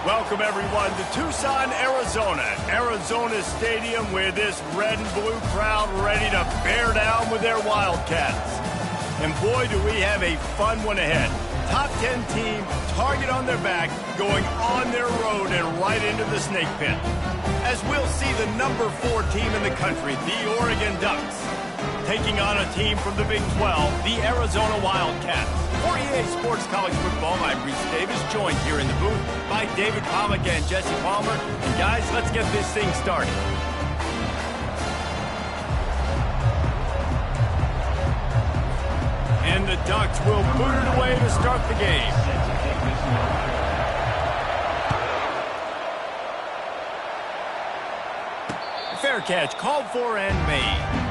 Welcome, everyone, to Tucson, Arizona. Arizona Stadium with this red and blue crowd ready to bear down with their Wildcats. And boy, do we have a fun one ahead. Top 10 team, target on their back, going on their road and right into the snake pit. As we'll see the number 4 team in the country, the Oregon Ducks, taking on a team from the Big 12, the Arizona Wildcats. For EA Sports College Football, I'm Reese Davis, joined here in the booth by David Pollack and Jesse Palmer. And guys, let's get this thing started. And the Ducks will boot it away to start the game. Fair catch, called for and made.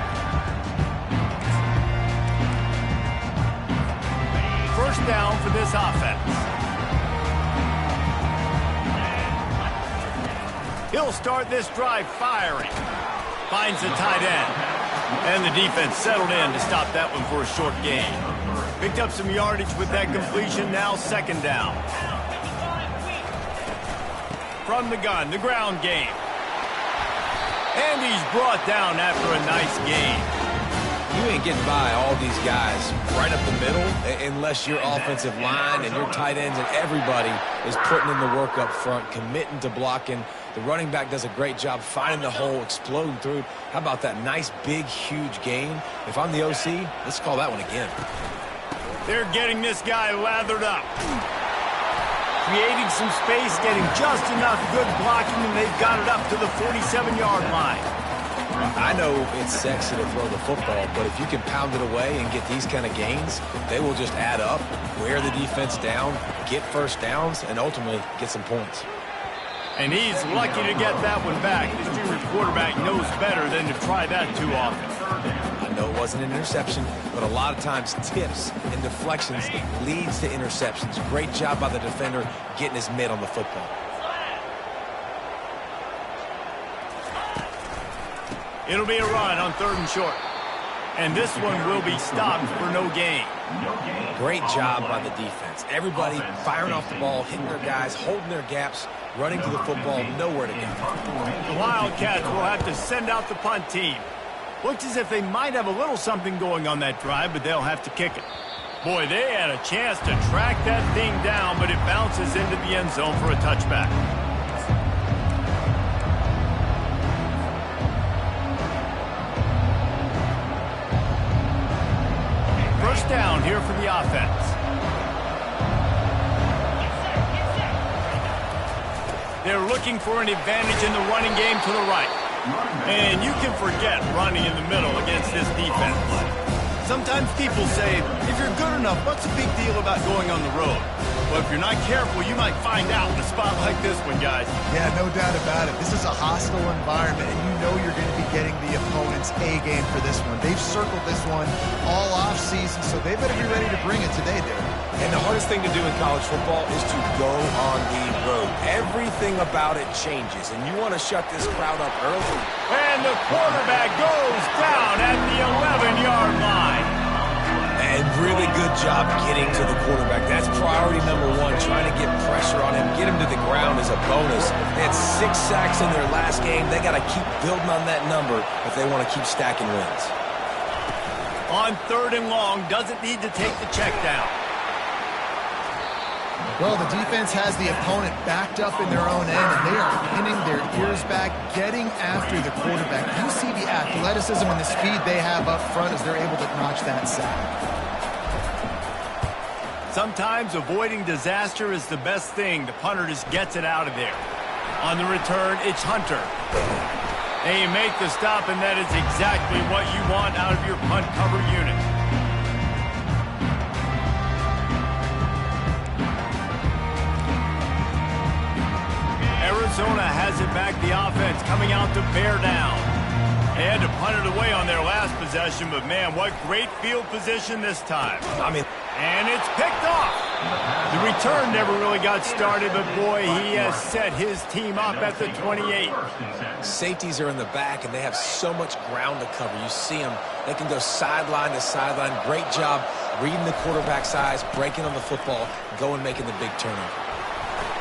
First down for this offense. He'll start this drive firing. Finds the tight end. And the defense settled in to stop that one for a short gain. Picked up some yardage with that completion, now second down. From the gun, the ground game. And he's brought down after a nice gain. You ain't getting by all these guys right up the middle unless your offensive line and your tight ends and everybody is putting in the work up front, committing to blocking. The running back does a great job finding the hole, exploding through. How about that nice, big, huge gain? If I'm the OC, let's call that one again. They're getting this guy lathered up. Creating some space, getting just enough good blocking, and they've got it up to the 47-yard line. I know it's sexy to throw the football, but if you can pound it away and get these kind of gains, they will just add up, wear the defense down, get first downs, and ultimately get some points. And he's lucky to get that one back. This junior quarterback knows better than to try that too often. I know it wasn't an interception, but a lot of times tips and deflections leads to interceptions. Great job by the defender getting his mitt on the football. It'll be a run on 3rd and short. And this one will be stopped for no gain. Great job by the defense. Everybody firing off the ball, hitting their guys, holding their gaps, running to the football, nowhere to go. The Wildcats will have to send out the punt team. Looks as if they might have a little something going on that drive, but they'll have to kick it. Boy, they had a chance to track that thing down, but it bounces into the end zone for a touchback. First down here for the offense. They're looking for an advantage in the running game to the right. And you can forget running in the middle against this defense. Sometimes people say, if you're good enough, what's the big deal about going on the road? Well, if you're not careful, you might find out in a spot like this one, guys. Yeah, no doubt about it. This is a hostile environment, and you know you're going to be getting the opponent's A game for this one. They've circled this one all off-season, so they better be ready to bring it today, Derek. And the hardest thing to do in college football is to go on the road. Everything about it changes, and you want to shut this crowd up early. And the quarterback goes down at the 11-yard line. And really good job getting to the quarterback. That's priority number 1, trying to get pressure on him, get him to the ground as a bonus. They had 6 sacks in their last game. They got to keep building on that number if they want to keep stacking wins. On 3rd and long, doesn't need to take the check down. Well, the defense has the opponent backed up in their own end, and they are pinning their ears back, getting after the quarterback. You see the athleticism and the speed they have up front as they're able to notch that sack. Sometimes avoiding disaster is the best thing. The punter just gets it out of there. On the return, it's Hunter. They make the stop, and that is exactly what you want out of your punt cover unit. Arizona has it back, the offense coming out to bear down. They had to punt it away on their last possession, but man, what great field position this time. And it's picked off. The return never really got started, but boy, he has set his team up at the 28. Safeties are in the back, and they have so much ground to cover. You see them. They can go sideline to sideline. Great job reading the quarterback's eyes, breaking on the football, going making the big turnover.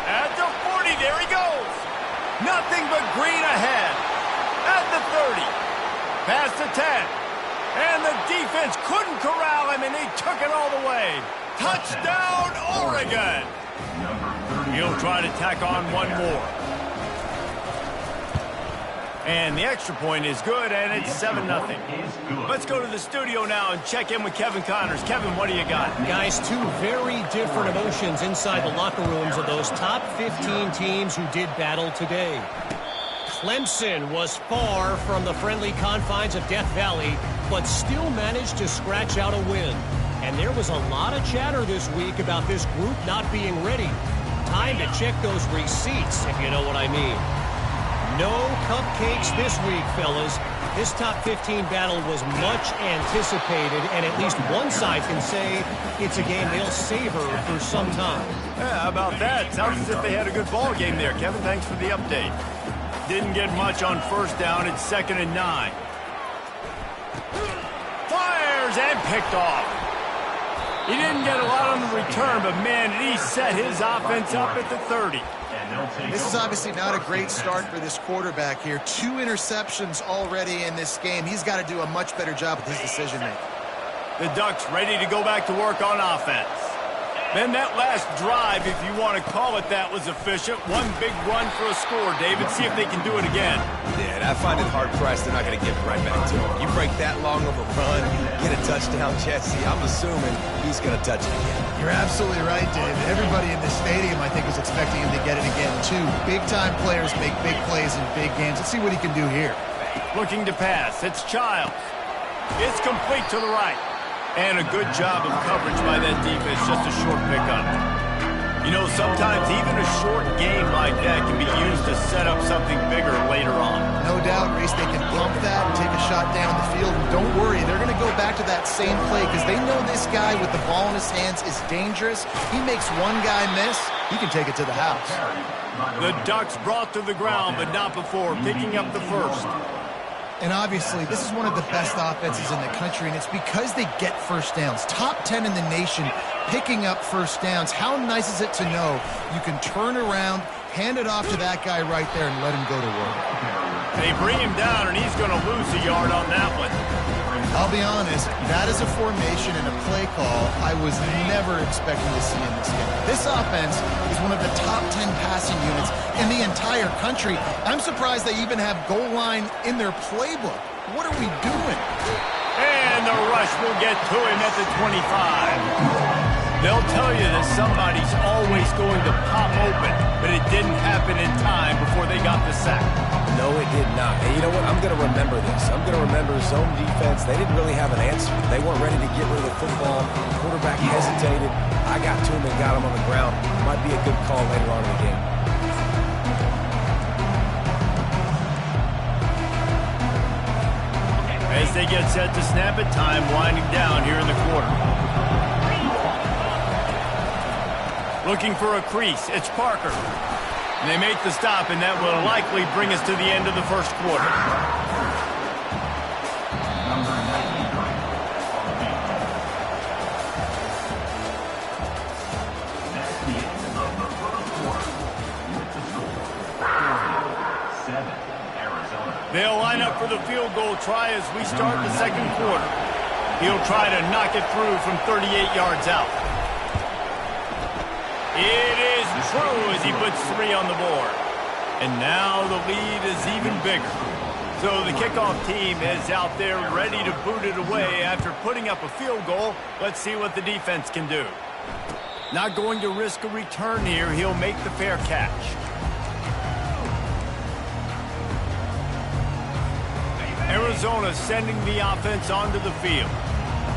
At the 40, There he goes. Nothing but green ahead. At the 30. Past the 10. And the defense couldn't corral him, and he took it all the way. Touchdown, Oregon. He'll try to tack on one more. And the extra point is good, and it's 7-0. Let's go to the studio now and check in with Kevin Connors. Kevin, what do you got? Guys, two very different emotions inside the locker rooms of those top 15 teams who did battle today. Clemson was far from the friendly confines of Death Valley, but still managed to scratch out a win. And there was a lot of chatter this week about this group not being ready. Time to check those receipts, if you know what I mean. No cupcakes this week, fellas. This top 15 battle was much anticipated, and at least one side can say it's a game they'll savor for some time. Yeah, how about that? Sounds as if they had a good ball game there. Kevin, thanks for the update. Didn't get much on first down. It's 2nd and 9. Fires and picked off. He didn't get a lot on the return, but man, did he set his offense up at the 30. This is obviously not a great start for this quarterback here. 2 interceptions already in this game. He's got to do a much better job with his decision-making. The Ducks ready to go back to work on offense. Then that last drive, if you want to call it that, was efficient. One big run for a score, David. See if they can do it again. Yeah, I find it hard-pressed they're not going to give it right back to him. You break that long of a run, get a touchdown, Jesse, I'm assuming he's going to touch it again. You're absolutely right, David. Everybody in the stadium, I think, was expecting him to get it again, too. Big-time players make big plays in big games. Let's see what he can do here. Looking to pass. It's Childs. It's complete to the right. And a good job of coverage by that defense. Just a short pickup. You know, sometimes even a short game like that can be used to set up something bigger later on. No doubt, Reese, they can pump that and take a shot down the field. And don't worry, they're going to go back to that same play because they know this guy with the ball in his hands is dangerous. He makes one guy miss, he can take it to the house. The Ducks brought to the ground, but not before, picking up the first. And obviously, this is one of the best offenses in the country, and it's because they get first downs. Top 10 in the nation picking up first downs. How nice is it to know you can turn around, hand it off to that guy right there, and let him go to work. They bring him down, and he's going to lose a yard on that one. I'll be honest, that is a formation and a play call I was never expecting to see in this game. This offense is one of the top 10 passing units in the entire country. I'm surprised they even have goal line in their playbook. What are we doing? And the rush will get to him at the 25. They'll tell you that somebody's always going to pop open, but it didn't happen in time before they got the sack. No, it did not. And you know what? I'm going to remember this. I'm going to remember zone defense. They didn't really have an answer. They weren't ready to get rid of the football. The quarterback hesitated. I got to him and got him on the ground. Might be a good call later on in the game. As they get set to snap it, time winding down here in the quarter. Looking for a crease. It's Parker. They make the stop, and that will likely bring us to the end of the first quarter. They'll line up for the field goal try as we start the second quarter. He'll try to knock it through from 38 yards out. It is true as he puts 3 on the board. And now the lead is even bigger. So the kickoff team is out there ready to boot it away after putting up a field goal. Let's see what the defense can do. Not going to risk a return here. He'll make the fair catch. Arizona sending the offense onto the field.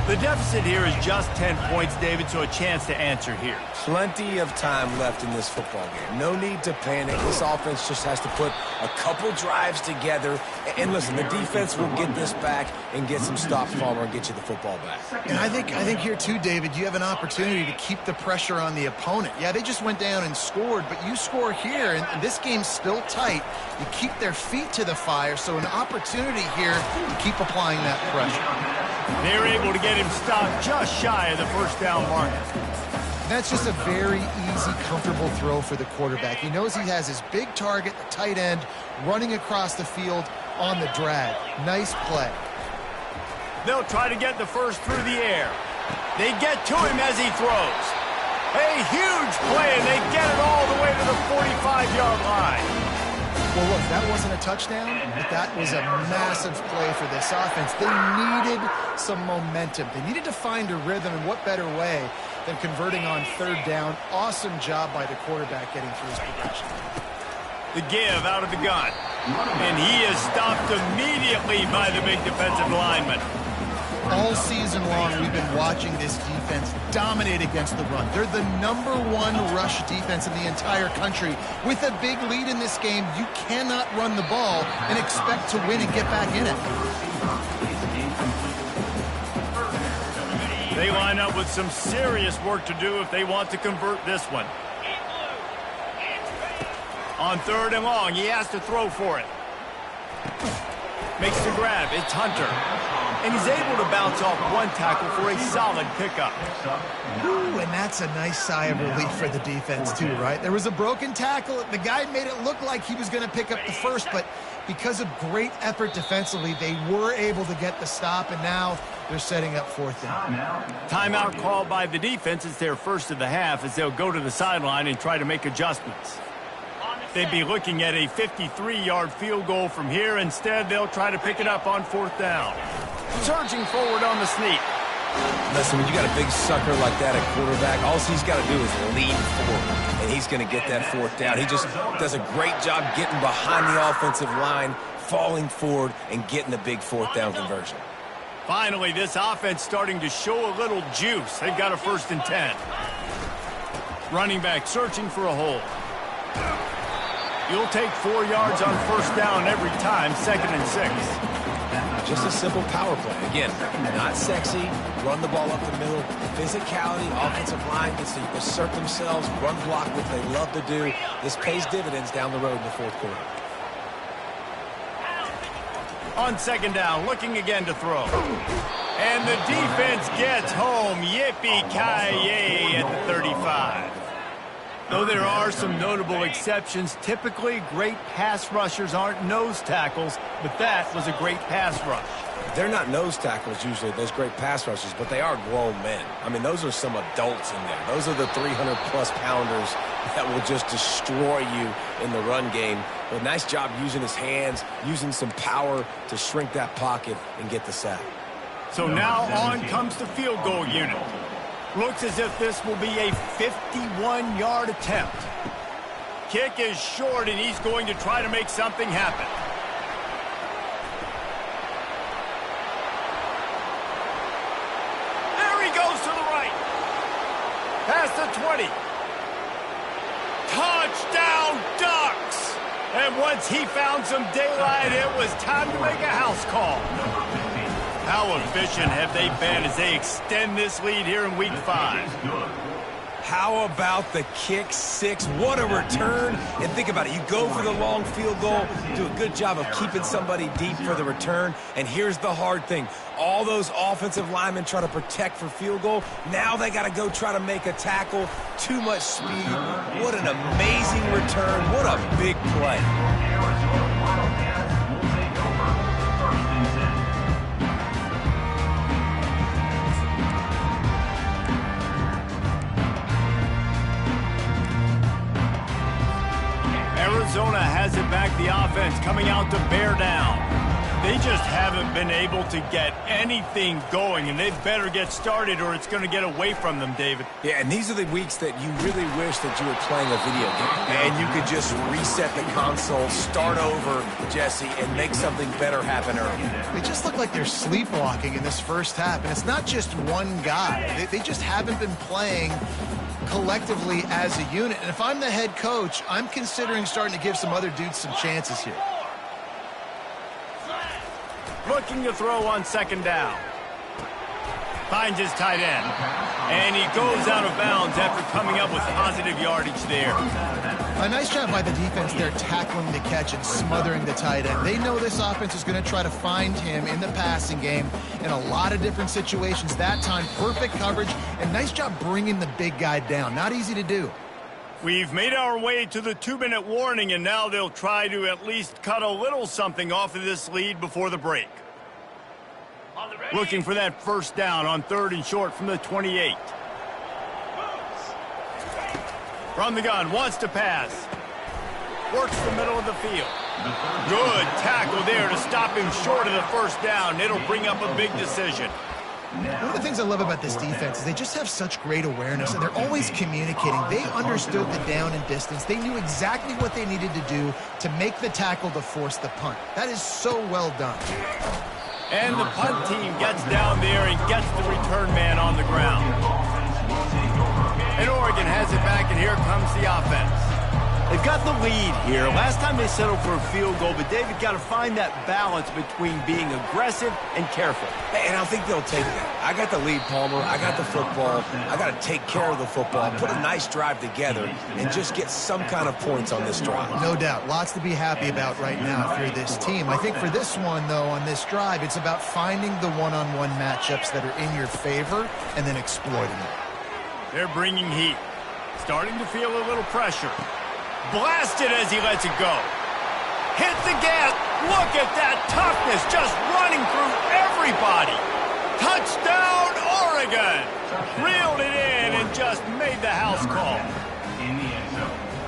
The deficit here is just 10 points, David, so a chance to answer here. Plenty of time left in this football game. No need to panic. This offense just has to put a couple drives together. And listen, the defense will get this back and get some stops following and get you the football back. And I think here, too, David, you have an opportunity to keep the pressure on the opponent. Yeah, they just went down and scored, but you score here, and this game's still tight. You keep their feet to the fire, so an opportunity here to keep applying that pressure. They're able to get him stopped just shy of the first down marker. That's just a very easy, comfortable throw for the quarterback. He knows he has his big target, the tight end, running across the field on the drag. Nice play. They'll try to get the first through the air. They get to him as he throws. A huge play, and they get it all the way to the 45-yard line. Well, look, that wasn't a touchdown, but that was a massive play for this offense. They needed some momentum. They needed to find a rhythm, and what better way than converting on third down. Awesome job by the quarterback getting through his progression. The give out of the gun. And he is stopped immediately by the big defensive lineman. All season long, we've been watching this defense dominate against the run. They're the #1 rush defense in the entire country. With a big lead in this game, you cannot run the ball and expect to win and get back in it. They line up with some serious work to do if they want to convert this one. On third and long, he has to throw for it. Makes the grab. It's Hunter. And he's able to bounce off one tackle for a solid pickup. Ooh, and that's a nice sigh of relief for the defense too, right? There was a broken tackle. The guy made it look like he was going to pick up the first, but because of great effort defensively, they were able to get the stop, and now they're setting up fourth down. Timeout called by the defense. It's their first of the half as they'll go to the sideline and try to make adjustments. They'd be looking at a 53-yard field goal from here. Instead, they'll try to pick it up on fourth down. Surging forward on the sneak. Listen, when you got a big sucker like that at quarterback, all he's got to do is lean forward, and he's going to get that fourth down. He just does a great job getting behind the offensive line, falling forward, and getting the big fourth down conversion. Finally, this offense starting to show a little juice. They've got a 1st and 10. Running back searching for a hole. You'll take 4 yards on first down every time, 2nd and 6. Just a simple power play. Again, not sexy, run the ball up the middle. Physicality, offensive line gets to assert themselves, run block, which they love to do. This pays dividends down the road in the fourth quarter. On 2nd down, looking again to throw. And the defense gets home. Yippee-ki-yay at the 35. Though there are some notable exceptions, typically great pass rushers aren't nose tackles, but that was a great pass rush. They're not nose tackles usually, those great pass rushers, but they are grown men. I mean, those are some adults in there. Those are the 300-plus pounders that will just destroy you in the run game. But nice job using his hands, using some power to shrink that pocket and get the sack. So now on comes the field goal unit. Looks as if this will be a 51-yard attempt. Kick is short, and he's going to try to make something happen. There he goes to the right. Past the 20. Touchdown, Ducks! And once he found some daylight, it was time to make a house call. How efficient have they been as they extend this lead here in Week 5? How about the kick six? What a return. And think about it. You go for the long field goal, do a good job of keeping somebody deep for the return. And here's the hard thing. All those offensive linemen try to protect for field goal. Now they got to go try to make a tackle. Too much speed. What an amazing return. What a big play. Arizona has it back, the offense coming out to bear down. They just haven't been able to get anything going, and they better get started or it's going to get away from them, David. Yeah, and these are the weeks that you really wish that you were playing a video game. And you could just reset the console, start over, Jesse, and make something better happen early. They just look like they're sleepwalking in this first half, and it's not just one guy. They just haven't been playing collectively as a unit. And if I'm the head coach, I'm considering starting to give some other dudes some chances here. Looking to throw on 2nd down. Finds his tight end. And he goes out of bounds after coming up with positive yardage there. A nice job by the defense there, tackling the catch and smothering the tight end. They know this offense is going to try to find him in the passing game in a lot of different situations. That time, perfect coverage, and nice job bringing the big guy down. Not easy to do. We've made our way to the 2-minute warning, and now they'll try to at least cut a little something off of this lead before the break. Looking for that first down on 3rd and short from the 28. From the gun, wants to pass. Works the middle of the field. Good tackle there to stop him short of the first down. It'll bring up a big decision. One of the things I love about this defense is they just have such great awareness, and they're always communicating. They understood the down and distance. They knew exactly what they needed to do to make the tackle to force the punt. That is so well done. And the punt team gets down there and gets the return man on the ground. And Oregon has it back, and here comes the offense. They've got the lead here. Last time they settled for a field goal, but David got to find that balance between being aggressive and careful. And I think they'll take that. I got the lead, Palmer. I got the football. I got to take care of the football, put a nice drive together, and just get some kind of points on this drive. No doubt. Lots to be happy about right now if you're this team. I think for this one, though, on this drive, it's about finding the one-on-one matchups that are in your favor and then exploiting it. They're bringing heat. Starting to feel a little pressure. Blasted as he lets it go. Hit the gas. Look at that toughness just running through everybody. Touchdown, Oregon. Reeled it in and just made the house call.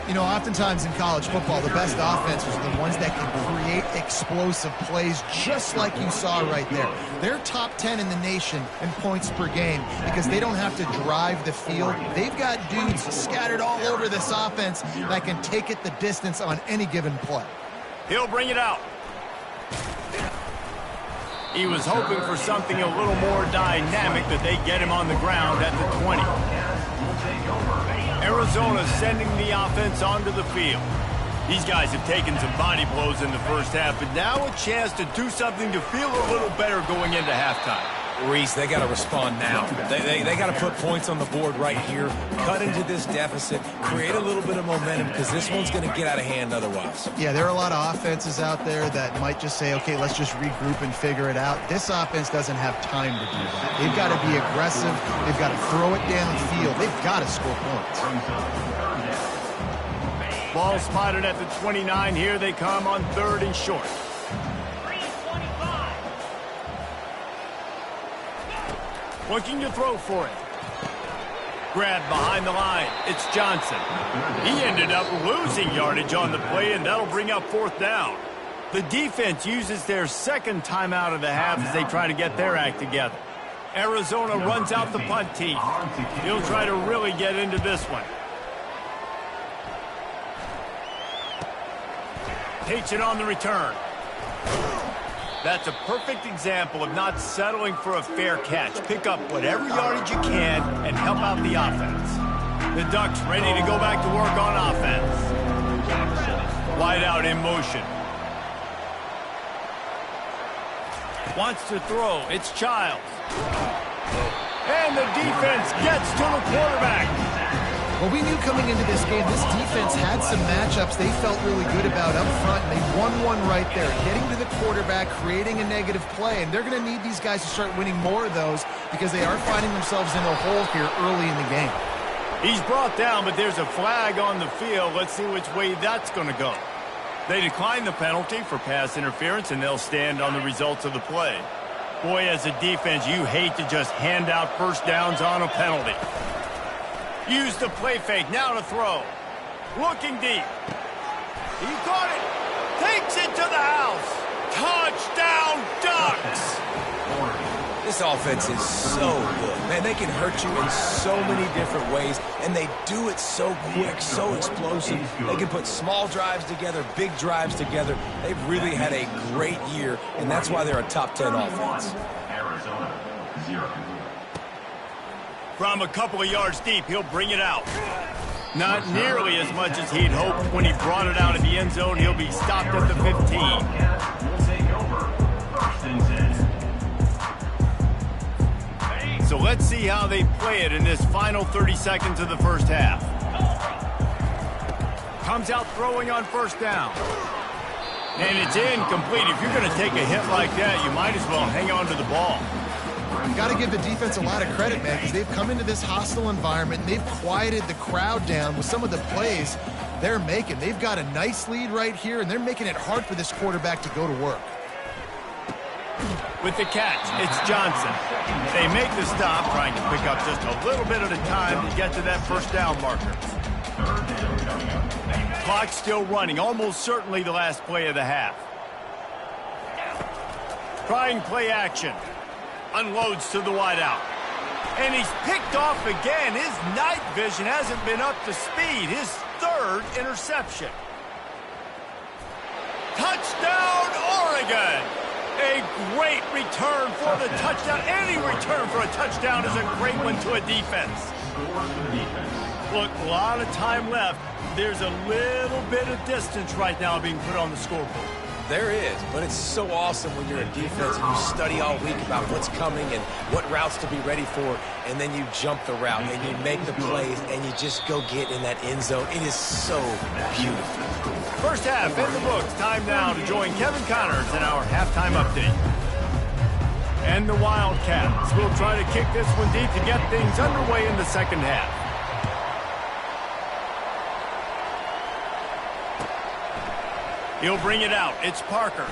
You know, oftentimes in college football, the best offenses are the ones that can create explosive plays just like you saw right there. They're top 10 in the nation in points per game because they don't have to drive the field. They've got dudes scattered all over this offense that can take it the distance on any given play. He'll bring it out. He was hoping for something a little more dynamic, but they get him on the ground at the 20. Arizona sending the offense onto the field. These guys have taken some body blows in the first half, but now a chance to do something to feel a little better going into halftime. Reese, they got to respond now. They got to put points on the board right here, cut into this deficit, create a little bit of momentum because this one's going to get out of hand otherwise. Yeah, there are a lot of offenses out there that might just say, okay, let's just regroup and figure it out. This offense doesn't have time to do that. They've got to be aggressive. They've got to throw it downfield. They've got to score points. Ball spotted at the 29. Here they come on 3rd and short. Looking to throw for it. Grabbed behind the line. It's Johnson. He ended up losing yardage on the play, and that'll bring up 4th down. The defense uses their second timeout of the half as they try to get their act together. Arizona runs out the punt team. He'll try to really get into this one. Takes it on the return. That's a perfect example of not settling for a fair catch. Pick up whatever yardage you can and help out the offense. The Ducks ready to go back to work on offense. Wide out in motion. Wants to throw. It's Childs. And the defense gets to the quarterback. Well, we knew coming into this game, this defense had some matchups they felt really good about up front, and they won one right there, getting to the quarterback, creating a negative play, and they're going to need these guys to start winning more of those because they are finding themselves in a hole here early in the game. He's brought down, but there's a flag on the field. Let's see which way that's going to go. They decline the penalty for pass interference, and they'll stand on the results of the play. Boy, as a defense, you hate to just hand out first downs on a penalty. Use the play fake, now to throw. Looking deep. He caught it. Takes it to the house. Touchdown, Ducks! This offense is so good. Man, they can hurt you in so many different ways, and they do it so quick, so explosive. They can put small drives together, big drives together. They've really had a great year, and that's why they're a top 10 offense. Arizona, 0. From a couple of yards deep, he'll bring it out. Not nearly as much as he'd hoped when he brought it out of the end zone. He'll be stopped at the 15. We'll take over. First and 10. So let's see how they play it in this final 30 seconds of the first half. Comes out throwing on first down. And it's incomplete. If you're going to take a hit like that, you might as well hang on to the ball. You got to give the defense a lot of credit, man, because they've come into this hostile environment and they've quieted the crowd down with some of the plays they're making. They've got a nice lead right here, and they're making it hard for this quarterback to go to work. With the catch, it's Johnson. They make the stop, trying to pick up just a little bit at a time to get to that first down marker. Clock's still running, almost certainly the last play of the half. Trying play action. Unloads to the wideout. And he's picked off again. His night vision hasn't been up to speed. His third interception. Touchdown, Oregon! A great return for the touchdown. Any return for a touchdown is a great one to a defense. Look, a lot of time left. There's a little bit of distance right now being put on the scoreboard. There is, but it's so awesome when you're a defense and you study all week about what's coming and what routes to be ready for, and then you jump the route and you make the plays and you just go get in that end zone. It is so beautiful. First half in the books. Time now to join Kevin Connors in our halftime update. And the Wildcats will try to kick this one deep to get things underway in the second half. He'll bring it out. It's Parker.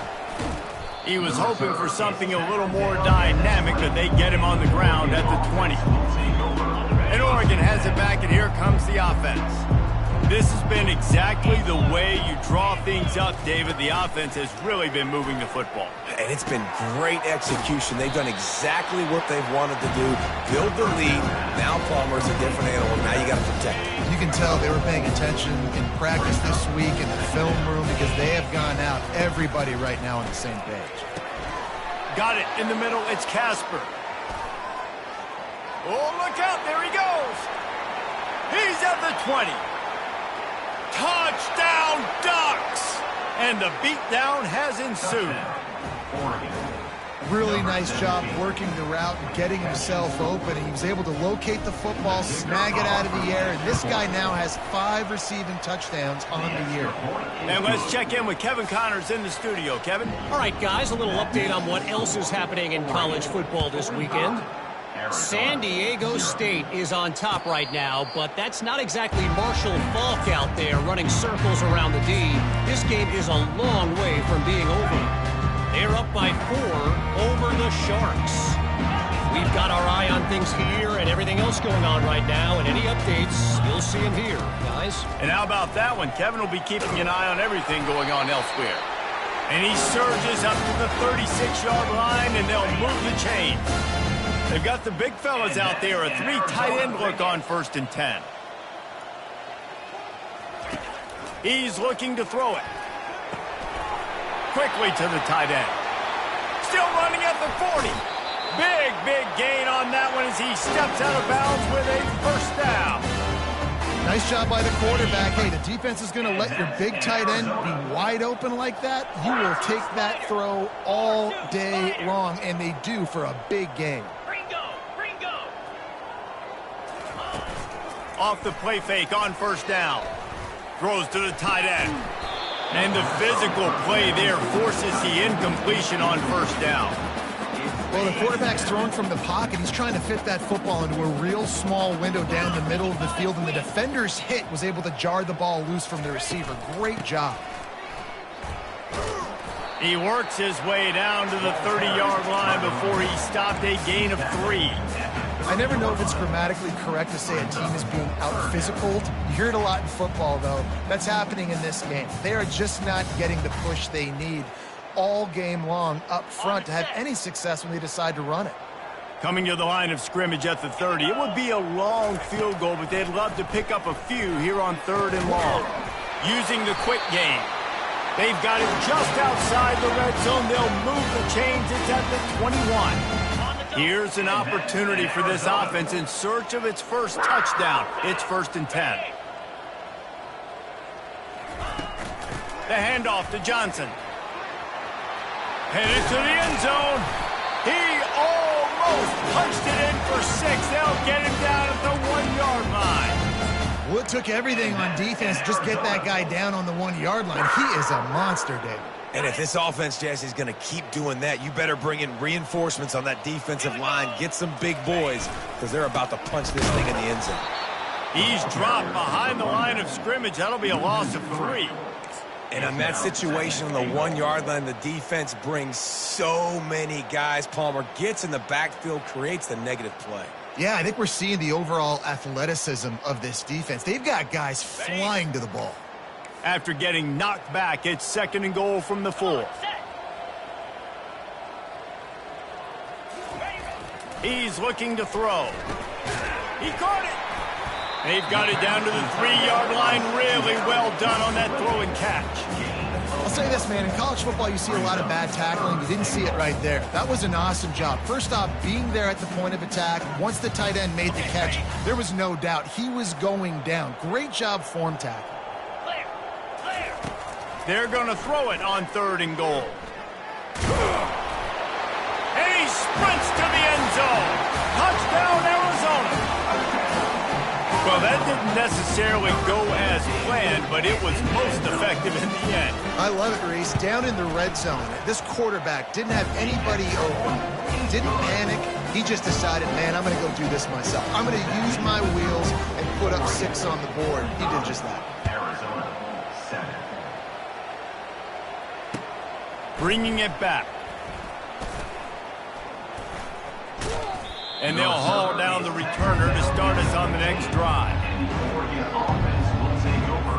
He was hoping for something a little more dynamic, but they get him on the ground at the 20. And Oregon has it back, and here comes the offense. This has been exactly the way you draw things up, David. The offense has really been moving the football. And it's been great execution. They've done exactly what they've wanted to do. Build the lead. Now Palmer's a different animal. Now you got to protect it. You can tell they were paying attention in practice this week in the film room because they have gone out, everybody right now on the same page. Got it in the middle. It's Casper. Oh, look out. There he goes. He's at the 20. Touchdown, Ducks! And the beatdown has ensued. Really nice job working the route and getting himself open. He was able to locate the football, snag it out of the air, and this guy now has 5 receiving touchdowns on the year. And let's check in with Kevin Connors in the studio. Kevin? All right, guys, a little update on what else is happening in college football this weekend. San Diego State is on top right now, but that's not exactly Marshall Faulk out there running circles around the D. This game is a long way from being over. They're up by 4 over the Sharks. We've got our eye on things here and everything else going on right now, and any updates, you'll see them here, guys. And how about that one? Kevin will be keeping an eye on everything going on elsewhere. And he surges up to the 36-yard line, and they'll move the chains. They've got the big fellas out there, a 3 tight end look on 1st and 10. He's looking to throw it. Quickly to the tight end. Still running at the 40. Big gain on that one as he steps out of bounds with a first down. Nice job by the quarterback. Hey, the defense is going to let your big tight end be wide open like that. You will take that throw all day long, and they do for a big gain. Off the play fake on first down. Throws to the tight end. And the physical play there forces the incompletion on first down. Well, the quarterback's throwing from the pocket. He's trying to fit that football into a real small window down the middle of the field, and the defender's hit was able to jar the ball loose from the receiver. Great job. He works his way down to the 30-yard line before he stopped a gain of 3. I never know if it's grammatically correct to say a team is being out-physicaled. You hear it a lot in football, though. That's happening in this game. They are just not getting the push they need all game long up front to have any success when they decide to run it. Coming to the line of scrimmage at the 30. It would be a long field goal, but they'd love to pick up a few here on 3rd and long. Using the quick game. They've got it just outside the red zone. They'll move the chains. It's at the 21. Here's an opportunity for this offense in search of its first touchdown. It's 1st and 10. The handoff to Johnson. Headed to the end zone. He almost punched it in for 6. They'll get him down at the 1-yard line. Well, it took everything on defense to just get that guy down on the 1-yard line. He is a monster, David. And if this offense, Jesse, is going to keep doing that, you better bring in reinforcements on that defensive line. Get some big boys, because they're about to punch this thing in the end zone. He's dropped behind the line of scrimmage. That'll be a loss of 3. And on that situation on the 1-yard line, the defense brings so many guys. Palmer gets in the backfield, creates the negative play. Yeah, I think we're seeing the overall athleticism of this defense. They've got guys flying to the ball. After getting knocked back, it's 2nd and goal from the 4. He's looking to throw. He caught it. They've got it down to the 3-yard line. Really well done on that throw and catch. I'll say this, man. In college football, you see a lot of bad tackling. You didn't see it right there. That was an awesome job. First off, being there at the point of attack. Once the tight end made the catch, there was no doubt he was going down. Great job form tackle. They're going to throw it on 3rd and goal. And he sprints to the end zone. Touchdown, Arizona. Well, that didn't necessarily go as planned, but it was most effective in the end. I love it, Reese. Down in the red zone, this quarterback didn't have anybody open. Didn't panic. He just decided, man, I'm going to go do this myself. I'm going to use my wheels and put up 6 on the board. He did just that. Arizona 7. Bringing it back. And they'll haul down the returner to start us on the next drive. Oregon offense will take over.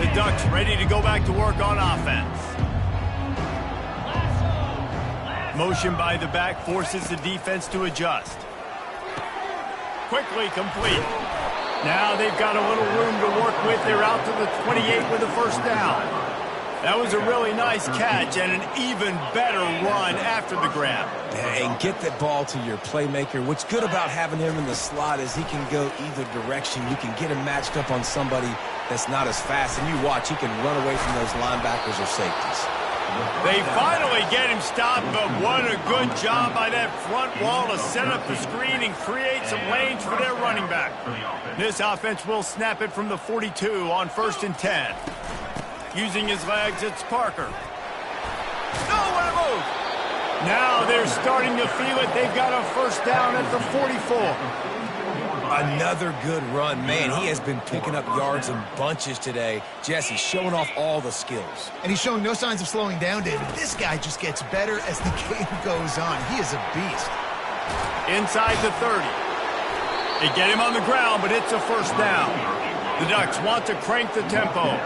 The Ducks ready to go back to work on offense. Motion by the back forces the defense to adjust. Quickly complete. Now they've got a little room to work with. They're out to the 28 with a 1st down. That was a really nice catch and an even better run after the grab. And get that ball to your playmaker. What's good about having him in the slot is he can go either direction. You can get him matched up on somebody that's not as fast. And you watch, he can run away from those linebackers or safeties. They finally get him stopped, but what a good job by that front wall to set up the screen and create some lanes for their running back. This offense will snap it from the 42 on 1st and 10. Using his legs, it's Parker. Nowhere to move. Now they're starting to feel it. They've got a 1st down at the 44. Another good run. Man, he has been picking up yards in bunches today. Jesse showing off all the skills. And he's showing no signs of slowing down, David. This guy just gets better as the game goes on. He is a beast. Inside the 30. They get him on the ground, but it's a 1st down. The Ducks want to crank the tempo.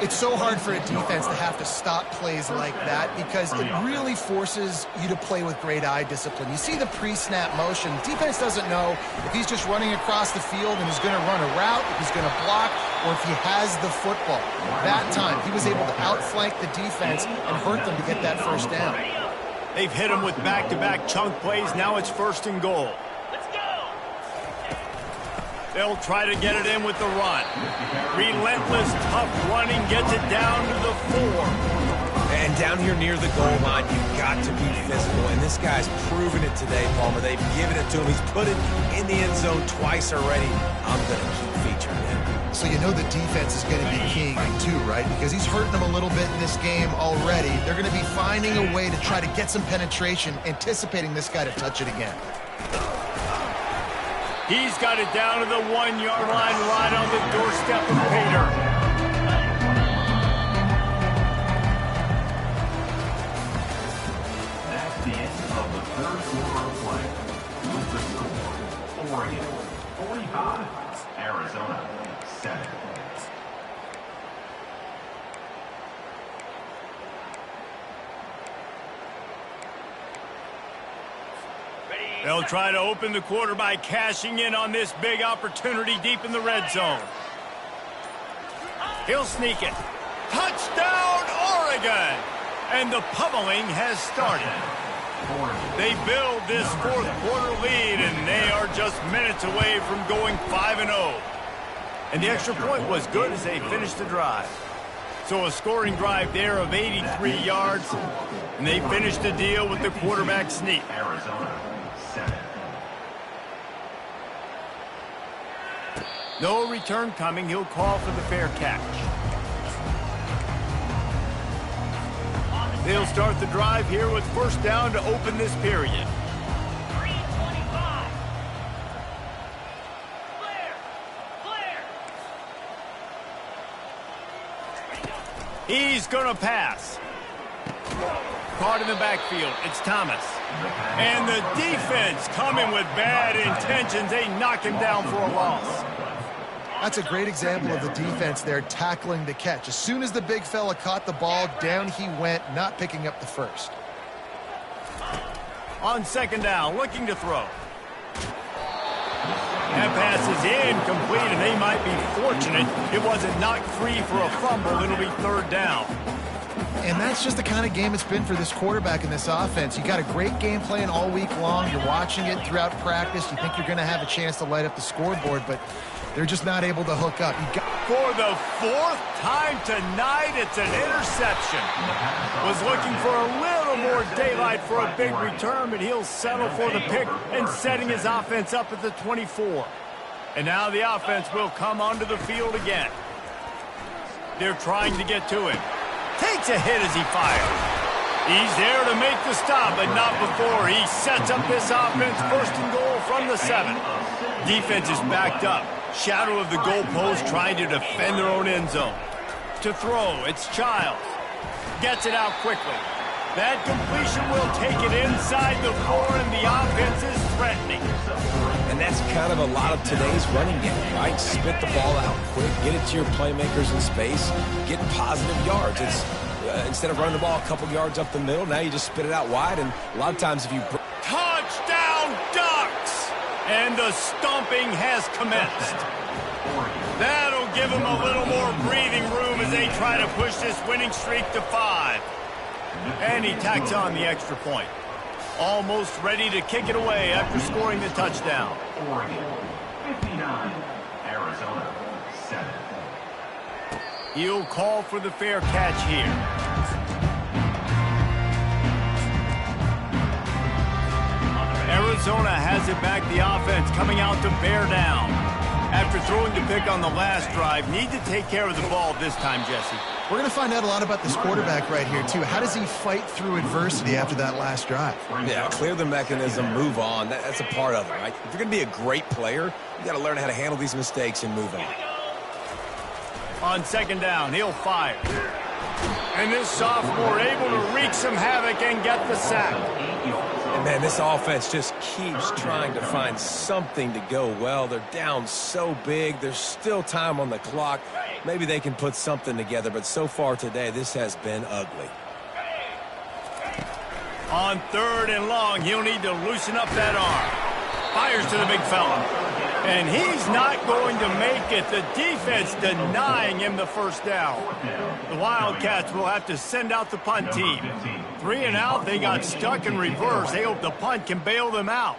It's so hard for a defense to have to stop plays like that because it really forces you to play with great eye discipline. You see the pre-snap motion. Defense doesn't know if he's just running across the field and he's going to run a route, if he's going to block, or if he has the football. That time, he was able to outflank the defense and hurt them to get that 1st down. They've hit him with back-to-back chunk plays. Now it's 1st and goal. They'll try to get it in with the run. Relentless, tough running gets it down to the 4. And down here near the goal line, you've got to be physical. And this guy's proven it today, Palmer. They've given it to him. He's put it in the end zone twice already. I'm going to keep featuring him. So you know the defense is going to be keying him too, right? Because he's hurting them a little bit in this game already. They're going to be finding a way to try to get some penetration, anticipating this guy to touch it again. He's got it down to the 1-yard line right on the doorstep of Pater. That's the end of the 3rd quarter of play. With the score, Oregon 45, Arizona 7. They'll try to open the quarter by cashing in on this big opportunity deep in the red zone. He'll sneak it. Touchdown, Oregon! And the pummeling has started. They build this 4th quarter lead, and they are just minutes away from going 5-0. And the extra point was good as they finished the drive. So a scoring drive there of 83 yards, and they finished the deal with the quarterback sneak. Arizona 7. No return coming. He'll call for the fair catch. They'll start the drive here with first down to open this period. 3:25. Clear. He's going to pass. Caught in the backfield. It's Thomas. And the defense coming with bad intentions. They knock him down for a loss. That's a great example of the defense there tackling the catch. As soon as the big fella caught the ball, down he went, not picking up the first. On second down, looking to throw. That pass is incomplete, and they might be fortunate it wasn't knocked free for a fumble. It'll be third down. And that's just the kind of game it's been for this quarterback in this offense. You got a great game plan all week long. You're watching it throughout practice. You think you're going to have a chance to light up the scoreboard, but they're just not able to hook up. For the fourth time tonight, it's an interception. Was looking for a little more daylight for a big return, but he'll settle for the pick and setting his offense up at the 24. And now the offense will come onto the field again. They're trying to get to him. Takes a hit as he fires. He's there to make the stop, but not before. He sets up this offense first and goal from the 7. Defense is backed up. Shadow of the goalpost trying to defend their own end zone. To throw, it's Childs. Gets it out quickly. That completion will take it inside the 4, and the offense is threatening. And that's kind of a lot of today's running game, right? Spit the ball out quick, get it to your playmakers in space, get positive yards. It's instead of running the ball a couple yards up the middle, now you just spit it out wide, and a lot of times if you... Touchdown Ducks! And the stomping has commenced. That'll give them a little more breathing room as they try to push this winning streak to 5. And he tacks on the extra point. Almost ready to kick it away after scoring the touchdown. Oregon 59, Arizona 7. He'll call for the fair catch here. Arizona has it back. The offense coming out to bear down. After throwing the pick on the last drive, need to take care of the ball this time, Jesse. We're going to find out a lot about this quarterback right here, too. How does he fight through adversity after that last drive? Yeah, clear the mechanism, move on. That's a part of it, right? If you're going to be a great player, you got to learn how to handle these mistakes and move on. On second down, he'll fire. And this sophomore able to wreak some havoc and get the sack. And, man, this offense just keeps trying to find something to go well. They're down so big. There's still time on the clock. Maybe they can put something together, but so far today, this has been ugly. On third and long, he'll need to loosen up that arm. Fires to the big fella. And he's not going to make it. The defense denying him the first down. The Wildcats will have to send out the punt team. 3 and out, they got stuck in reverse. They hope the punt can bail them out.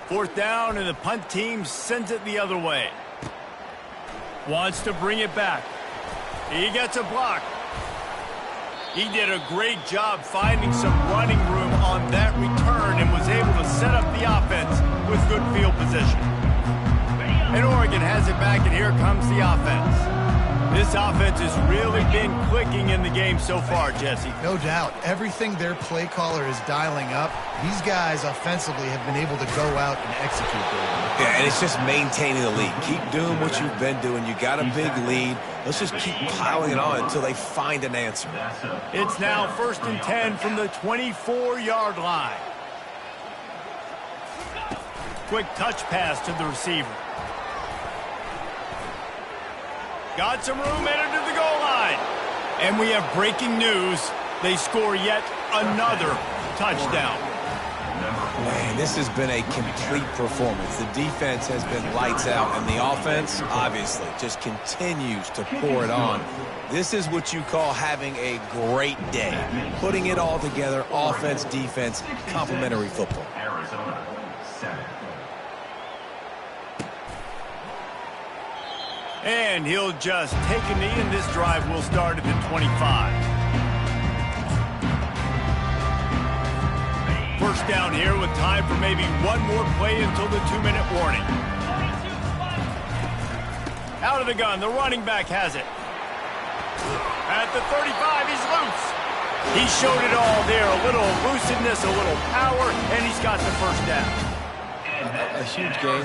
Fourth down, and the punt team sends it the other way. Wants to bring it back. He gets a block. He did a great job finding some running room on that return and was able to set up the offense with good field position. And Oregon has it back, and here comes the offense. This offense has really been clicking in the game so far, Jesse. No doubt. Everything their play caller is dialing up, these guys offensively have been able to go out and execute there. Yeah, and it's just maintaining the lead. Keep doing what you've been doing. You got a big lead. Let's just keep piling it on until they find an answer. It's now 1st and 10 from the 24-yard line. Quick touch pass to the receiver. Got some room, entered to the goal line. And we have breaking news. They score yet another touchdown. Number Man, this has been a complete performance. The defense has been lights out, and the offense, obviously, just continues to pour it on. This is what you call having a great day. Putting it all together, offense, defense, complementary football. Arizona 7. And he'll just take a knee, and this drive will start at the 25. First down here with time for maybe one more play until the 2-minute warning. Out of the gun, the running back has it. At the 35, he's loose. He showed it all there, a little elusiveness, a little power, and he's got the first down. A huge game.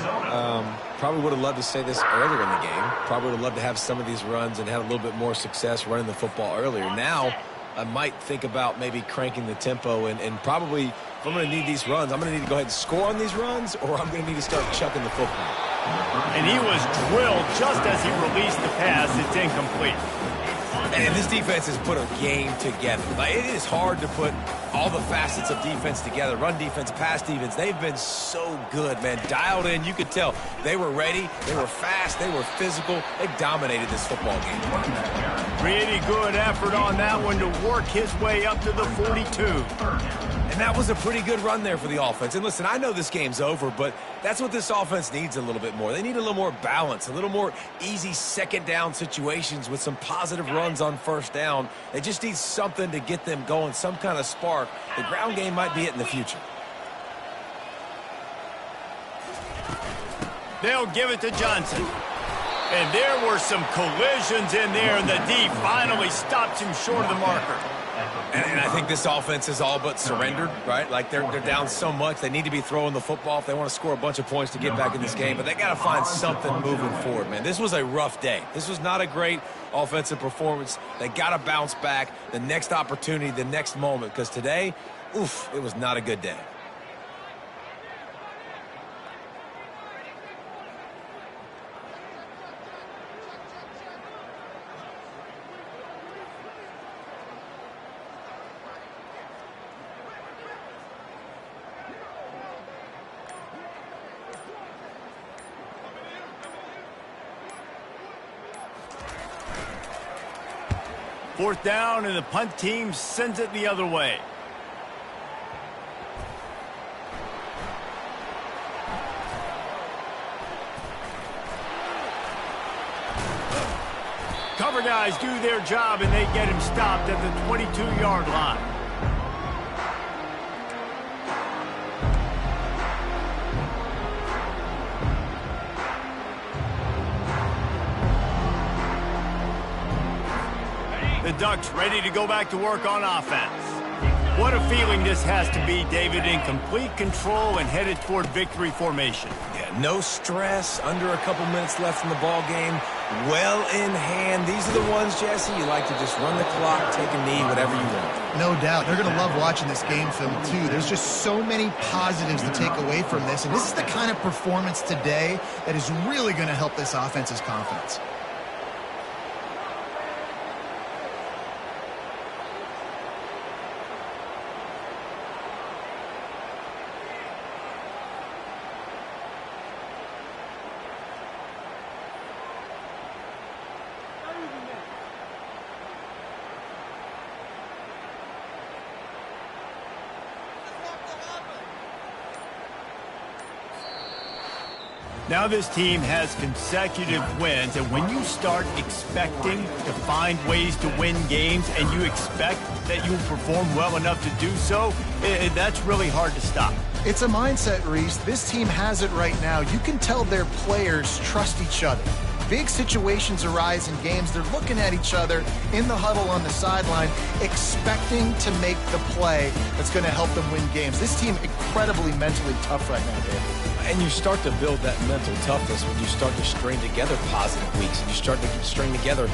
Probably would have loved to say this earlier in the game. Probably would have loved to have some of these runs and have a little bit more success running the football earlier. Now, I might think about maybe cranking the tempo and probably, if I'm going to need these runs, I'm going to need to go ahead and score on these runs, or I'm going to need to start chucking the football. And he was drilled just as he released the pass. It's incomplete. And this defense has put a game together. Like, it is hard to put all the facets of defense together. Run defense, pass defense. They've been so good, man. Dialed in. You could tell they were ready. They were fast. They were physical. They dominated this football game. Pretty good effort on that one to work his way up to the 42. And that was a pretty good run there for the offense. And listen, I know this game's over, but that's what this offense needs a little bit more. They need a little more balance, a little more easy second down situations with some positive runs on first down. They just need something to get them going, some kind of spark. The ground game might be it in the future. They'll give it to Johnson. And there were some collisions in there, and the D finally stopped him short of the marker. And I think this offense has all but surrendered, right? Like, they're down so much. They need to be throwing the football if they want to score a bunch of points to get back in this game. But they got to find something moving forward, man. This was a rough day. This was not a great offensive performance. They got to bounce back the next opportunity, the next moment. Because today, oof, it was not a good day. Fourth down, and the punt team sends it the other way. Cover guys do their job, and they get him stopped at the 22-yard line. The Ducks ready to go back to work on offense. What a feeling this has to be, David, in complete control and headed toward victory formation. Yeah, no stress, under a couple minutes left in the ball game, well in hand. These are the ones, Jesse, you like to just run the clock, take a knee, whatever you want. No doubt. They're going to love watching this game film, too. There's just so many positives to take away from this, and this is the kind of performance today that is really going to help this offense's confidence. Now this team has consecutive wins, and when you start expecting to find ways to win games and you expect that you'll perform well enough to do so, that's really hard to stop. It's a mindset, Reese. This team has it right now. You can tell their players trust each other. Big situations arise in games. They're looking at each other in the huddle on the sideline, expecting to make the play that's going to help them win games. This team incredibly mentally tough right now, David. And you start to build that mental toughness when you start to string together positive weeks and you string together